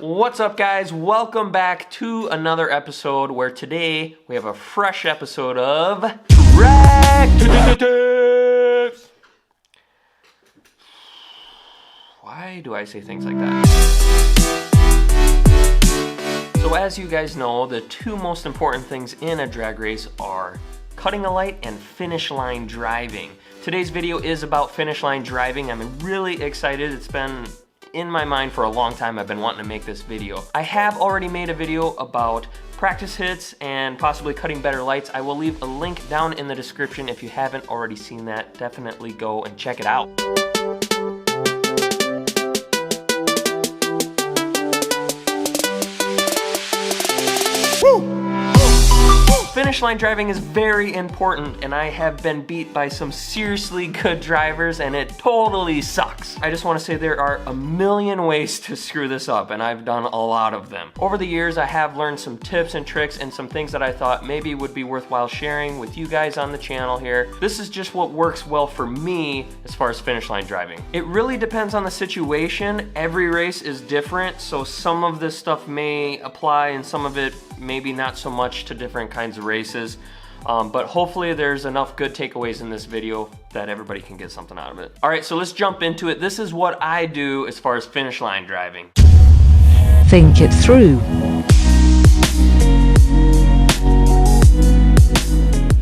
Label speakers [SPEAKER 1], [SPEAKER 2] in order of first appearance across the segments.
[SPEAKER 1] What's up, guys? Welcome back to another episode where today we have a fresh episode of Track Tips. Why do I say things like that? So as you guys know, the two most important things in a drag race are cutting a light and finish line driving. Today's video is about finish line driving. I'm really excited. It's been in my mind for a long time. I've been wanting to make this video. I have already made a video about practice hits and possibly cutting better lights. I will leave a link down in the description. If you haven't already seen that, definitely go and check it out. Woo! Finish line driving is very important, and I have been beat by some seriously good drivers, and it totally sucks. I just want to say there are a million ways to screw this up, and I've done a lot of them. Over the years, I have learned some tips and tricks and some things that I thought maybe would be worthwhile sharing with you guys on the channel here. This is just what works well for me as far as finish line driving. It really depends on the situation. Every race is different, so some of this stuff may apply and some of it maybe not so much to different kinds of races, but hopefully there's enough good takeaways in this video that everybody can get something out of it. All right, so let's jump into it. This is what I do as far as finish line driving.
[SPEAKER 2] Think it through.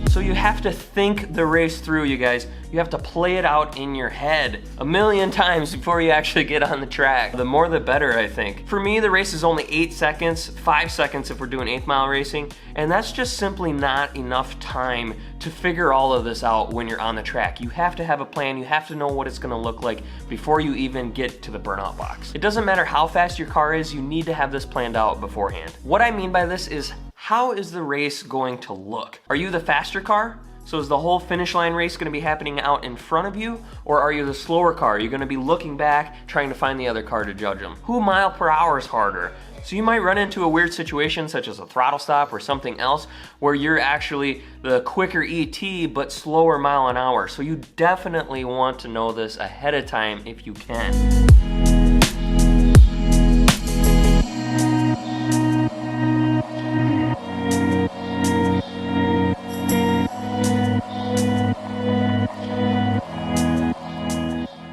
[SPEAKER 1] So you have to think the race through, you guys. You have to play it out in your head a million times before you actually get on the track. The more the better, I think. For me, the race is only 8 seconds, 5 seconds if we're doing 8th mile racing, and that's just simply not enough time to figure all of this out when you're on the track. You have to have a plan, you have to know what it's gonna look like before you even get to the burnout box. It doesn't matter how fast your car is, you need to have this planned out beforehand. What I mean by this is, how is the race going to look? Are you the faster car? So is the whole finish line race gonna be happening out in front of you? Or are you the slower car? Are you gonna be looking back, trying to find the other car to judge them? Who mile per hour is harder? So you might run into a weird situation such as a throttle stop or something else where you're actually the quicker ET but slower mile an hour. So you definitely want to know this ahead of time if you can.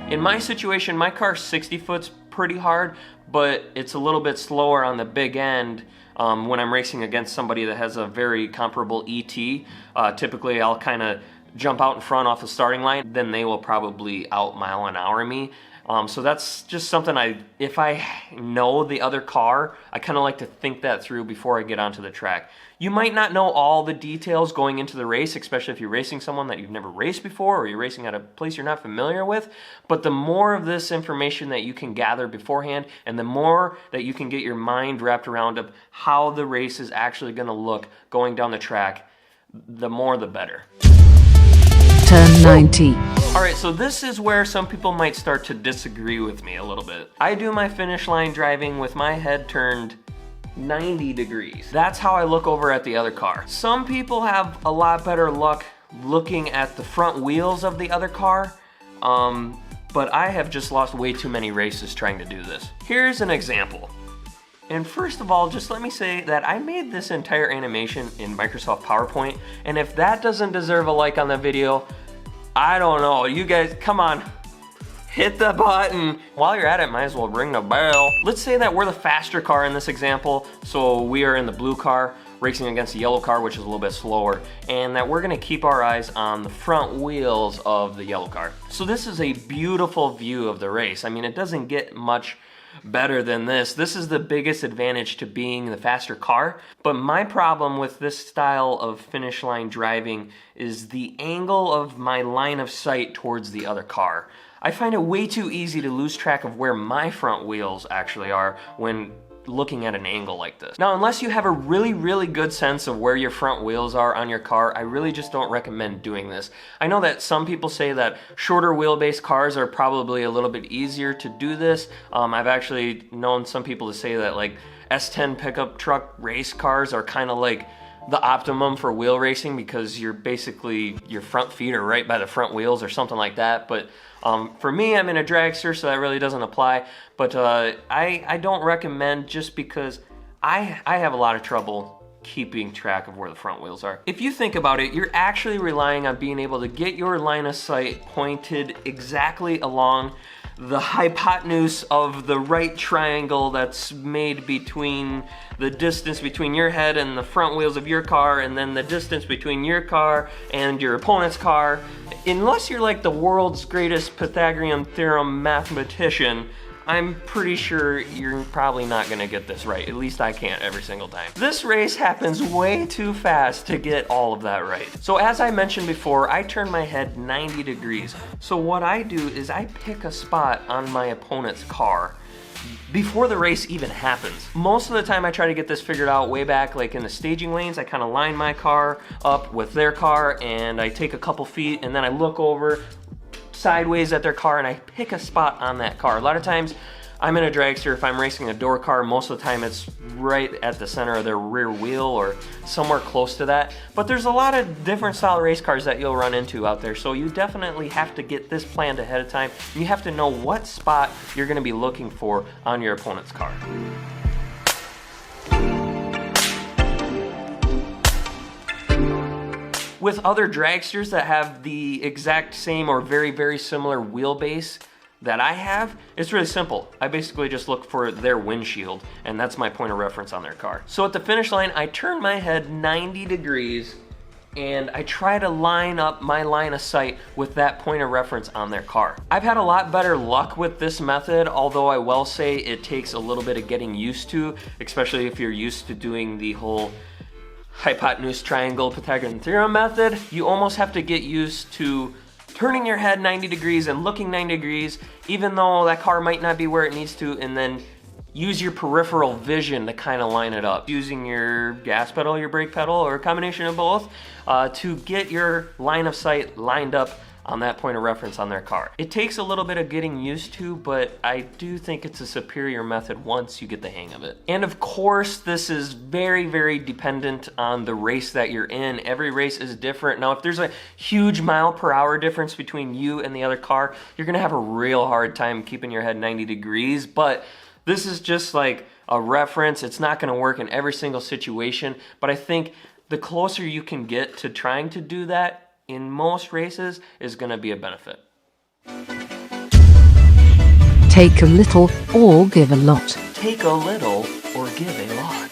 [SPEAKER 1] In my situation, my car's 60 foot's pretty hard, but it's a little bit slower on the big end when I'm racing against somebody that has a very comparable ET. Typically, I'll kind of jump out in front off the starting line, then they will probably out mile an hour me. So that's just something if I know the other car, I kind of like to think that through before I get onto the track. You might not know all the details going into the race, especially if you're racing someone that you've never raced before or you're racing at a place you're not familiar with, but the more of this information that you can gather beforehand and the more that you can get your mind wrapped around of how the race is actually going to look going down the track, the more the better.
[SPEAKER 2] Turn 90.
[SPEAKER 1] All right, so this is where some people might start to disagree with me a little bit. I do my finish line driving with my head turned 90 degrees. That's how I look over at the other car. Some people have a lot better luck looking at the front wheels of the other car, but I have just lost way too many races trying to do this. Here's an example. And first of all, just let me say that I made this entire animation in Microsoft PowerPoint, and if that doesn't deserve a like on the video, I don't know. You guys, come on, hit the button. While you're at it, might as well ring the bell. Let's say that we're the faster car in this example, so we are in the blue car racing against the yellow car, which is a little bit slower, and that we're gonna keep our eyes on the front wheels of the yellow car. So this is a beautiful view of the race. I mean, it doesn't get much better than this. This is the biggest advantage to being the faster car. But my problem with this style of finish line driving is the angle of my line of sight towards the other car. I find it way too easy to lose track of where my front wheels actually are when looking at an angle like this. Now, unless you have a really good sense of where your front wheels are on your car, I really just don't recommend doing this. I know that some people say that shorter wheelbase cars are probably a little bit easier to do this. I've actually known some people to say that like S10 pickup truck race cars are kind of like the optimum for wheel racing because your front feet are right by the front wheels or something like that. But for me, I'm in a dragster, so that really doesn't apply. But I don't recommend, just because I have a lot of trouble keeping track of where the front wheels are. If you think about it, you're actually relying on being able to get your line of sight pointed exactly along the hypotenuse of the right triangle that's made between the distance between your head and the front wheels of your car, and then the distance between your car and your opponent's car. Unless you're like the world's greatest Pythagorean theorem mathematician, I'm pretty sure you're probably not gonna get this right. At least I can't every single time. This race happens way too fast to get all of that right. So as I mentioned before, I turn my head 90 degrees. So what I do is I pick a spot on my opponent's car before the race even happens. Most of the time I try to get this figured out way back, like in the staging lanes. I kind of line my car up with their car, and I take a couple feet, and then I look over sideways at their car and I pick a spot on that car. A lot of times I'm in a dragster. If I'm racing a door car, most of the time it's right at the center of their rear wheel or somewhere close to that. But there's a lot of different style race cars that you'll run into out there, so you definitely have to get this planned ahead of time. You have to know what spot you're going to be looking for on your opponent's car. With other dragsters that have the exact same or very, very similar wheelbase that I have, it's really simple. I basically just look for their windshield, and that's my point of reference on their car. So at the finish line, I turn my head 90 degrees and I try to line up my line of sight with that point of reference on their car. I've had a lot better luck with this method, although I will say it takes a little bit of getting used to, especially if you're used to doing the whole hypotenuse triangle Pythagorean theorem method. You almost have to get used to turning your head 90 degrees and looking 90 degrees, even though that car might not be where it needs to, and then use your peripheral vision to kind of line it up. Using your gas pedal, your brake pedal, or a combination of both to get your line of sight lined up on that point of reference on their car. It takes a little bit of getting used to, but I do think it's a superior method once you get the hang of it. And of course, this is very, very dependent on the race that you're in. Every race is different. Now, if there's a huge mile-per-hour difference between you and the other car, you're gonna have a real hard time keeping your head 90 degrees, but this is just like a reference. It's not gonna work in every single situation, but I think the closer you can get to trying to do that in most races is going to be a benefit.
[SPEAKER 2] Take a little or give a lot.
[SPEAKER 1] Take a little or give a lot.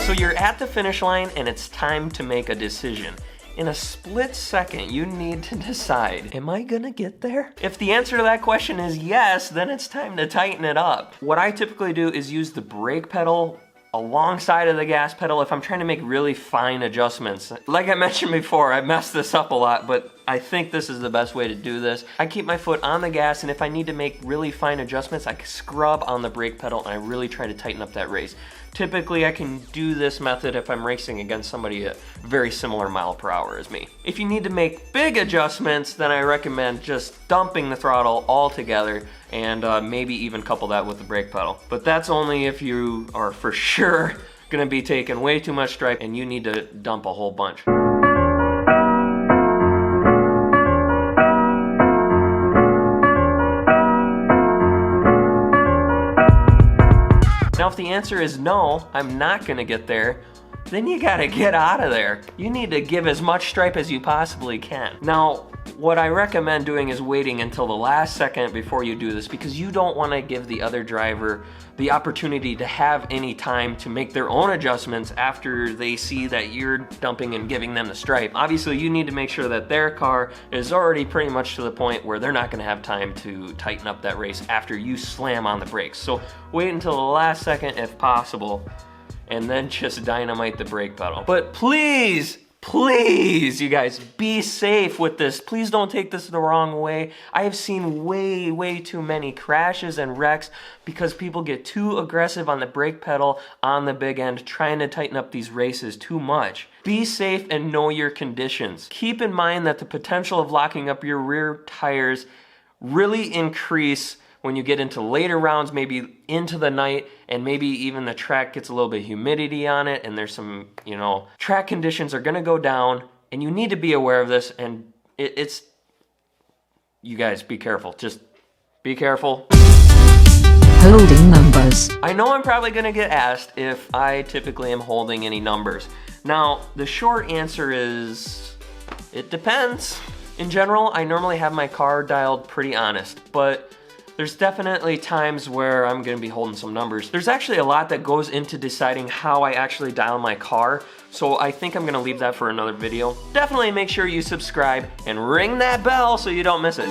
[SPEAKER 1] So you're at the finish line and it's time to make a decision. In a split second, you need to decide, am I gonna get there? If the answer to that question is yes, then it's time to tighten it up. What I typically do is use the brake pedal alongside of the gas pedal if I'm trying to make really fine adjustments. Like I mentioned before, I messed this up a lot, but I think this is the best way to do this. I keep my foot on the gas, and if I need to make really fine adjustments, I scrub on the brake pedal and I really try to tighten up that race. Typically, I can do this method if I'm racing against somebody at very similar mile per hour as me. If you need to make big adjustments, then I recommend just dumping the throttle altogether and maybe even couple that with the brake pedal. But that's only if you are for sure gonna be taking way too much stripe and you need to dump a whole bunch. Now, if the answer is no, I'm not gonna get there, then you gotta get out of there. You need to give as much stripe as you possibly can. Now, what I recommend doing is waiting until the last second before you do this, because you don't wanna give the other driver the opportunity to have any time to make their own adjustments after they see that you're dumping and giving them the stripe. Obviously, you need to make sure that their car is already pretty much to the point where they're not gonna have time to tighten up that race after you slam on the brakes. So wait until the last second if possible, and then just dynamite the brake pedal. But please, Please, you guys, be safe with this. Please don't take this the wrong way. I have seen way too many crashes and wrecks because people get too aggressive on the brake pedal on the big end, trying to tighten up these races too much. Be safe and know your conditions. Keep in mind that the potential of locking up your rear tires really increase when you get into later rounds, maybe into the night, and maybe even the track gets a little bit of humidity on it, and there's some, track conditions are gonna go down, and you need to be aware of this, and you guys, be careful. Just be careful.
[SPEAKER 2] Holding numbers.
[SPEAKER 1] I know I'm probably gonna get asked if I typically am holding any numbers. Now, the short answer is, it depends. In general, I normally have my car dialed pretty honest, but there's definitely times where I'm gonna be holding some numbers. There's actually a lot that goes into deciding how I actually dial my car, so I think I'm gonna leave that for another video. Definitely make sure you subscribe and ring that bell so you don't miss it.